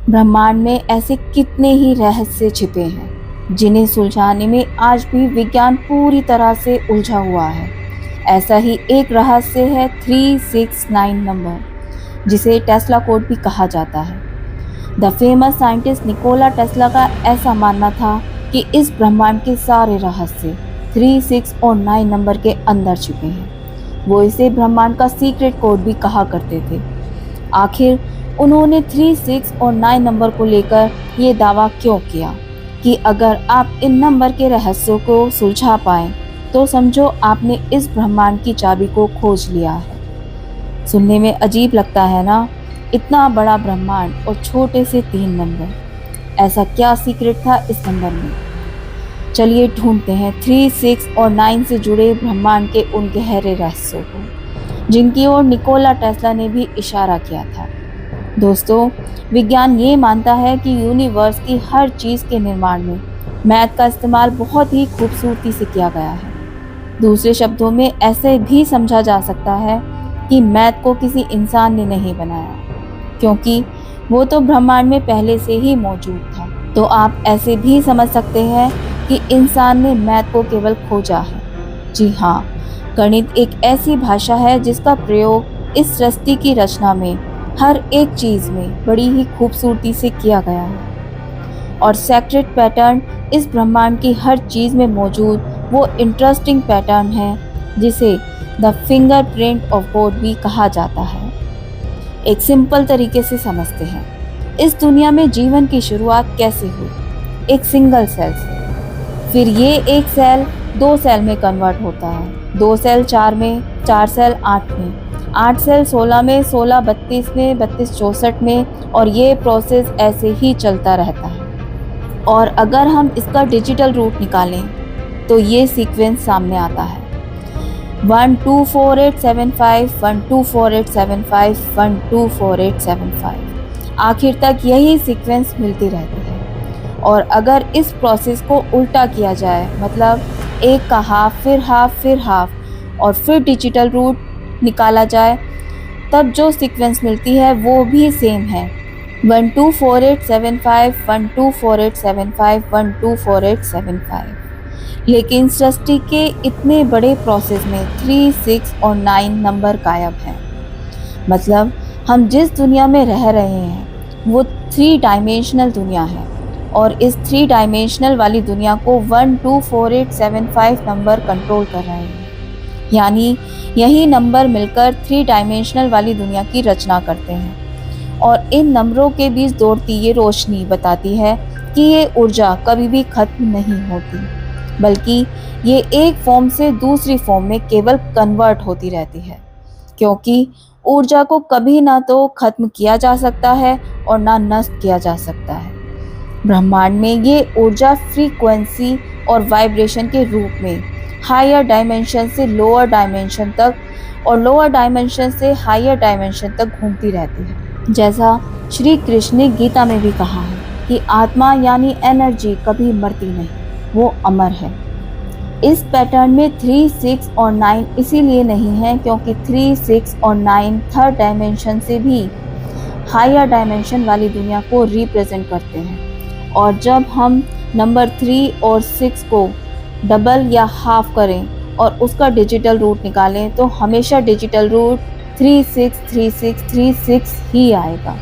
ब्रह्मांड में ऐसे कितने ही रहस्य छिपे हैं जिन्हें सुलझाने में आज भी विज्ञान पूरी तरह से उलझा हुआ है। ऐसा ही एक रहस्य है 369 नंबर, जिसे टेस्ला कोड भी कहा जाता है। The famous scientist Nikola Tesla का ऐसा मानना था कि इस ब्रह्मांड के सारे रहस्य 3, 6 और 9 नंबर के अंदर छिपे हैं। वो इसे ब्रह्मांड का सीक्रेट कोड भी कहा करते थे। आखिर उन्होंने 3, 6 और 9 नंबर को लेकर ये दावा क्यों किया कि अगर आप इन नंबर के रहस्यों को सुलझा पाएं तो समझो आपने इस ब्रह्मांड की चाबी को खोज लिया है। सुनने में अजीब लगता है ना, इतना बड़ा ब्रह्मांड और छोटे से 3 नंबर। ऐसा क्या सीक्रेट था इस नंबर में? चलिए ढूंढते हैं 3, 6 और 9 से जुड़े ब्रह्मांड के उन गहरे रहस्यों को, जिनकी ओर निकोला टेस्ला ने भी इशारा किया था। दोस्तों, विज्ञान ये मानता है कि यूनिवर्स की हर चीज़ के निर्माण में मैथ का इस्तेमाल बहुत ही खूबसूरती से किया गया है। दूसरे शब्दों में ऐसे भी समझा जा सकता है कि मैथ को किसी इंसान ने नहीं बनाया, क्योंकि वो तो ब्रह्मांड में पहले से ही मौजूद था। तो आप ऐसे भी समझ सकते हैं कि इंसान ने मैथ को केवल खोजा है। जी हाँ, गणित एक ऐसी भाषा है जिसका प्रयोग इस सृष्टि की रचना में हर एक चीज़ में बड़ी ही खूबसूरती से किया गया है। और सेक्रेट पैटर्न इस ब्रह्मांड की हर चीज़ में मौजूद वो इंटरेस्टिंग पैटर्न है जिसे द फिंगरप्रिंट ऑफ गॉड भी कहा जाता है। एक सिंपल तरीके से समझते हैं, इस दुनिया में जीवन की शुरुआत कैसे हुई? एक सिंगल सेल से। फिर ये एक सेल 2 सेल में कन्वर्ट होता है, 2 सेल 4 में, 4 सेल 8 में, 8 सेल 16 में, 16 32 में, 32 64 में, और ये प्रोसेस ऐसे ही चलता रहता है। और अगर हम इसका डिजिटल रूट निकालें तो ये सीक्वेंस सामने आता है 1 2 4 8 7 5, 1 2 4 8 7 5, 1 2 4 8 7 5। आखिर तक यही सीक्वेंस मिलती रहती है। और अगर इस प्रोसेस को उल्टा किया जाए, मतलब एक का हाफ फिर हाफ फिर हाफ और फिर डिजिटल रूट निकाला जाए, तब जो सीक्वेंस मिलती है वो भी सेम है 1 2 4 8 7 5, 1 2 4 8 7 5, 1 2 4 8 7 5। लेकिन सृष्टि के इतने बड़े प्रोसेस में 3, 6 और 9 नंबर गायब हैं। मतलब हम जिस दुनिया में रह रहे हैं वो 3 डायमेंशनल दुनिया है, और इस 3 डायमेंशनल वाली दुनिया को 1 2 4 8 7 5 नंबर कंट्रोल कर रहे हैं। यानी यही नंबर मिलकर 3 डायमेंशनल वाली दुनिया की रचना करते हैं। और इन नंबरों के बीच दौड़ती ये रोशनी बताती है कि ये ऊर्जा कभी भी खत्म नहीं होती, बल्कि ये एक फॉर्म से दूसरी फॉर्म में केवल कन्वर्ट होती रहती है, क्योंकि ऊर्जा को कभी ना तो खत्म किया जा सकता है और ना नष्ट किया जा सकता है। ब्रह्मांड में ये ऊर्जा फ्रीक्वेंसी और वाइब्रेशन के रूप में हायर डायमेंशन से लोअर डायमेंशन तक और लोअर डायमेंशन से हायर डायमेंशन तक घूमती रहती है। जैसा श्री कृष्ण ने गीता में भी कहा है कि आत्मा यानी एनर्जी कभी मरती नहीं, वो अमर है। इस पैटर्न में 3, 6 और 9 इसीलिए नहीं है क्योंकि 3, 6 और 9 थर्ड डायमेंशन से भी हायर डायमेंशन वाली दुनिया को रिप्रेजेंट करते हैं। और जब हम नंबर 3 और 6 को डबल या हाफ करें और उसका डिजिटल रूट निकालें तो हमेशा डिजिटल रूट 363636 ही आएगा।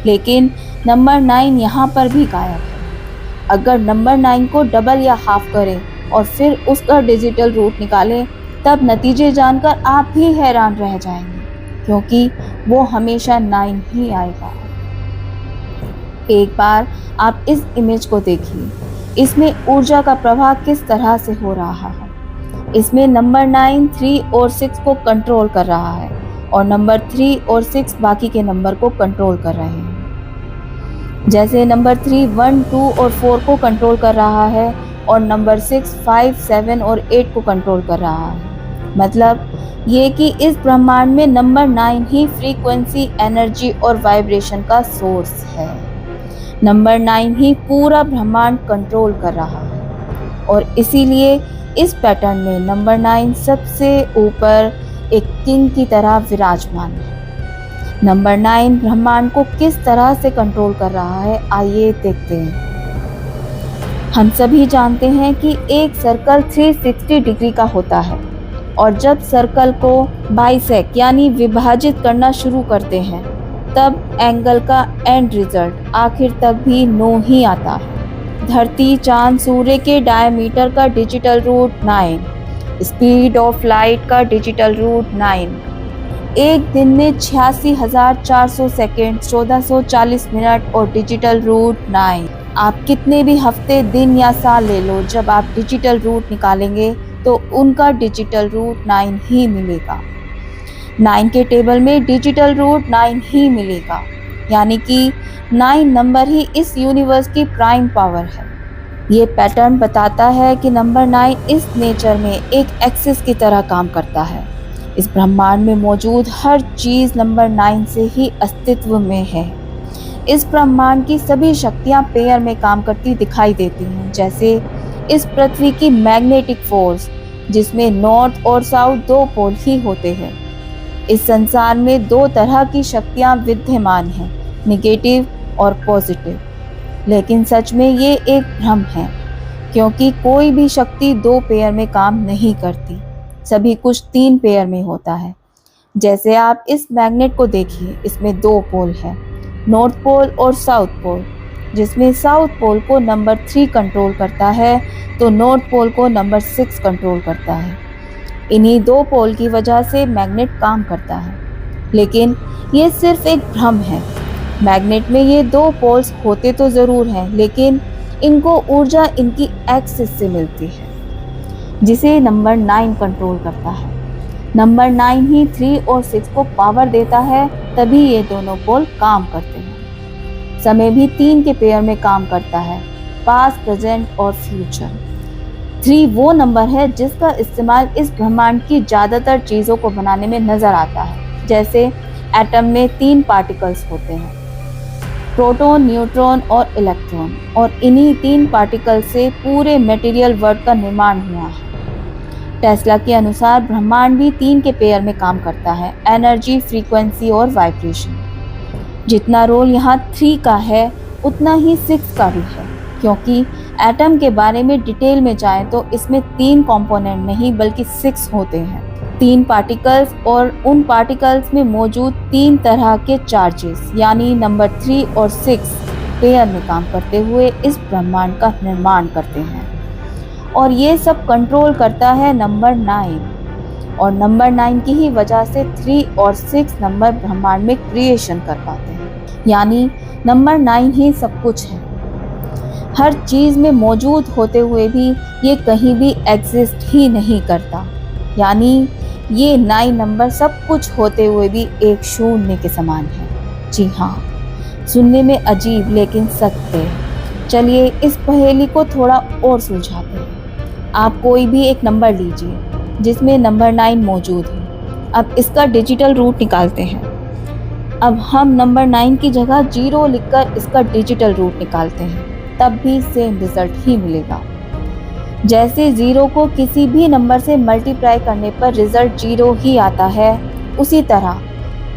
लेकिन नंबर 9 यहाँ पर भी गायब है। अगर नंबर 9 को डबल या हाफ करें और फिर उसका डिजिटल रूट निकालें, तब नतीजे जानकर आप भी हैरान रह जाएंगे, क्योंकि वो हमेशा 9 ही आएगा। एक बार आप इस इमेज को देखिए, इसमें ऊर्जा का प्रवाह किस तरह से हो रहा है। इसमें नंबर 9 3 और 6 को कंट्रोल कर रहा है और नंबर 3 और 6 बाकी के नंबर को कंट्रोल कर रहे हैं। जैसे नंबर 3 1 2 और 4 को कंट्रोल कर रहा है और नंबर 6 5 7 और 8 को कंट्रोल कर रहा है। मतलब ये कि इस ब्रह्मांड में नंबर 9 ही फ्रीक्वेंसी, एनर्जी और वाइब्रेशन का सोर्स है। नंबर 9 ही पूरा ब्रह्मांड कंट्रोल कर रहा है, और इसीलिए इस पैटर्न में नंबर 9 सबसे ऊपर एक किंग की तरह विराजमान है। नंबर 9 ब्रह्मांड को किस तरह से कंट्रोल कर रहा है, आइए देखते हैं। हम सभी जानते हैं कि एक सर्कल 360 डिग्री का होता है और जब सर्कल को बाइसेक्ट यानी विभाजित करना शुरू करते हैं तब एंगल का एंड रिजल्ट आखिर तक भी 9 ही आता है। धरती, चांद, सूर्य के डायमीटर का digital root 9, speed of light का डिजिटल रूट 9, एक दिन में 86,400 सेकेंड, 1440 मिनट और डिजिटल रूट 9। आप कितने भी हफ्ते, दिन या साल ले लो, जब आप डिजिटल रूट निकालेंगे तो उनका डिजिटल रूट 9 ही मिलेगा। 9 के टेबल में डिजिटल रूट 9 ही मिलेगा, यानी कि 9 नंबर ही इस यूनिवर्स की प्राइम पावर है। ये पैटर्न बताता है कि नंबर 9 इस नेचर में एक एक्सिस की तरह काम करता है। इस ब्रह्मांड में मौजूद हर चीज़ नंबर 9 से ही अस्तित्व में है। इस ब्रह्मांड की सभी शक्तियाँ पेयर में काम करती दिखाई देती हैं, जैसे इस पृथ्वी की मैग्नेटिक फोर्स, जिसमें नॉर्थ और साउथ 2 पोल ही होते हैं। इस संसार में 2 तरह की शक्तियाँ विद्यमान हैं, निगेटिव और पॉजिटिव। लेकिन सच में ये एक भ्रम है, क्योंकि कोई भी शक्ति 2 पेयर में काम नहीं करती। सभी कुछ 3 पेयर में होता है। जैसे आप इस मैग्नेट को देखिए, इसमें 2 पोल हैं, नॉर्थ पोल और साउथ पोल, जिसमें साउथ पोल को नंबर 3 कंट्रोल करता है तो नॉर्थ पोल को नंबर 6 कंट्रोल करता है। इन्हीं 2 पोल की वजह से मैग्नेट काम करता है। लेकिन ये सिर्फ एक भ्रम है। मैग्नेट में ये 2 पोल्स होते तो ज़रूर हैं, लेकिन इनको ऊर्जा इनकी एक्सिस से मिलती है, जिसे नंबर 9 कंट्रोल करता है। नंबर 9 ही 3 और 6 को पावर देता है, तभी ये दोनों पोल काम करते हैं। समय भी 3 के पेयर में काम करता है, पास्ट, प्रेजेंट और फ्यूचर। 3 वो नंबर है जिसका इस्तेमाल इस ब्रह्मांड की ज़्यादातर चीज़ों को बनाने में नज़र आता है। जैसे एटम में 3 पार्टिकल्स होते हैं, प्रोटॉन, न्यूट्रॉन और इलेक्ट्रॉन, और इन्हीं 3 पार्टिकल से पूरे मटेरियल वर्ल्ड का निर्माण हुआ है। टेस्ला के अनुसार ब्रह्मांड भी 3 के पेयर में काम करता है, एनर्जी, फ्रीक्वेंसी और वाइब्रेशन। जितना रोल यहाँ 3 का है उतना ही 6 का भी है, क्योंकि एटम के बारे में डिटेल में जाएं तो इसमें 3 कंपोनेंट नहीं बल्कि 6 होते हैं, 3 पार्टिकल्स, और उन पार्टिकल्स में मौजूद 3 तरह के चार्जेस, यानी नंबर 3 और 6 पेयर में काम करते हुए इस ब्रह्मांड का निर्माण करते हैं। और ये सब कंट्रोल करता है नंबर 9, और नंबर 9 की ही वजह से 3 और 6 नंबर ब्रह्मांड में क्रिएशन कर पाते हैं, यानी नंबर 9 ही सब कुछ है। हर चीज़ में मौजूद होते हुए भी ये कहीं भी एग्जिस्ट ही नहीं करता, यानी ये 9 नंबर सब कुछ होते हुए भी एक शून्य के समान है। जी हाँ, सुनने में अजीब लेकिन सत्य। चलिए इस पहेली को थोड़ा और सुलझाते हैं। आप कोई भी एक नंबर लीजिए जिसमें नंबर 9 मौजूद है। अब इसका डिजिटल रूट निकालते हैं। अब हम नंबर 9 की जगह 0 लिखकर इसका डिजिटल रूट निकालते हैं, तब भी सेम रिजल्ट ही मिलेगा। जैसे 0 को किसी भी नंबर से मल्टीप्लाई करने पर रिजल्ट 0 ही आता है, उसी तरह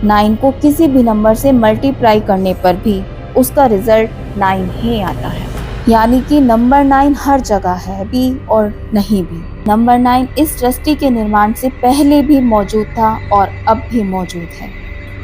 9 को किसी भी नंबर से मल्टीप्लाई करने पर भी उसका रिजल्ट 9 ही आता है। यानी कि नंबर 9 हर जगह है भी और नहीं भी। नंबर 9 इस सृष्टि के निर्माण से पहले भी मौजूद था और अब भी मौजूद है।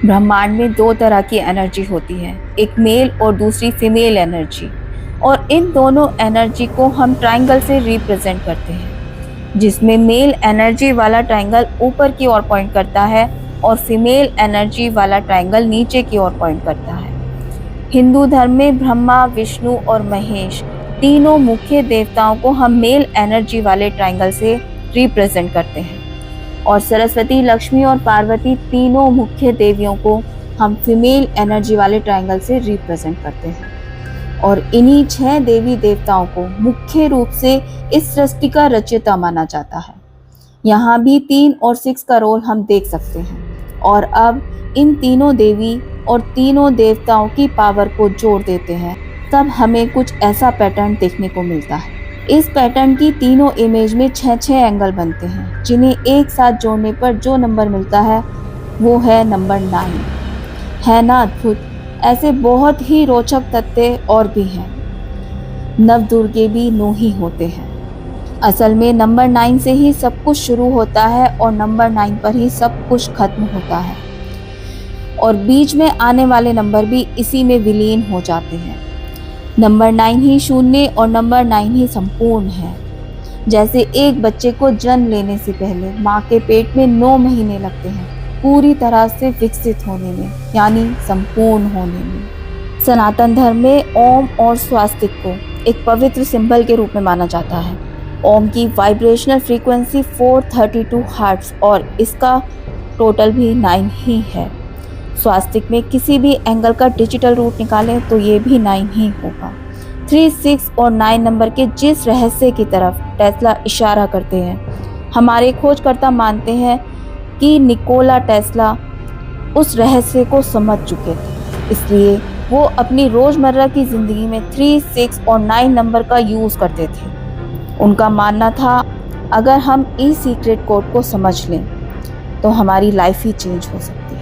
ब्रह्मांड में 2 तरह की एनर्जी होती है, एक मेल और दूसरी फीमेल एनर्जी, और इन दोनों एनर्जी को हम ट्रायंगल से रिप्रेजेंट करते हैं, जिसमें मेल एनर्जी वाला ट्रायंगल ऊपर की ओर पॉइंट करता है और फीमेल एनर्जी वाला ट्रायंगल नीचे की ओर पॉइंट करता है। हिंदू धर्म में ब्रह्मा, विष्णु और महेश तीनों मुख्य देवताओं को हम मेल एनर्जी वाले ट्रायंगल से रिप्रेजेंट करते हैं, और सरस्वती, लक्ष्मी और पार्वती तीनों मुख्य देवियों को हम फीमेल एनर्जी वाले ट्रायंगल से रिप्रेजेंट करते हैं। और इन्हीं 6 देवी देवताओं को मुख्य रूप से इस सृष्टि का रचयिता माना जाता है। यहाँ भी 3 और 6 का रोल हम देख सकते हैं। और अब इन तीनों देवी और तीनों देवताओं की पावर को जोड़ देते हैं, तब हमें कुछ ऐसा पैटर्न देखने को मिलता है। इस पैटर्न की तीनों इमेज में 6-6 एंगल बनते हैं, जिन्हें एक साथ जोड़ने पर जो नंबर मिलता है वो है नंबर 9। है ना अद्भुत। ऐसे बहुत ही रोचक तथ्य और भी हैं। नवदुर्गे भी 9 ही होते हैं। असल में नंबर 9 से ही सब कुछ शुरू होता है और नंबर 9 पर ही सब कुछ खत्म होता है, और बीच में आने वाले नंबर भी इसी में विलीन हो जाते हैं। नंबर 9 ही शून्य और नंबर 9 ही संपूर्ण है। जैसे एक बच्चे को जन्म लेने से पहले माँ के पेट में 9 महीने लगते हैं पूरी तरह से विकसित होने में, यानी संपूर्ण होने में। सनातन धर्म में ओम और स्वास्तिक को एक पवित्र सिंबल के रूप में माना जाता है। ओम की वाइब्रेशनल फ्रीक्वेंसी 432 हर्ट्ज और इसका टोटल भी 9 ही है। स्वास्तिक में किसी भी एंगल का डिजिटल रूट निकालें तो ये भी 9 ही होगा। 3, 6 और 9 नंबर के जिस रहस्य की तरफ टेस्ला इशारा करते हैं, हमारे खोजकर्ता मानते हैं कि निकोला टेस्ला उस रहस्य को समझ चुके थे, इसलिए वो अपनी रोज़मर्रा की ज़िंदगी में 3, 6 और 9 नंबर का यूज़ करते थे। उनका मानना था अगर हम इस सीक्रेट कोड को समझ लें तो हमारी लाइफ ही चेंज हो सकती है।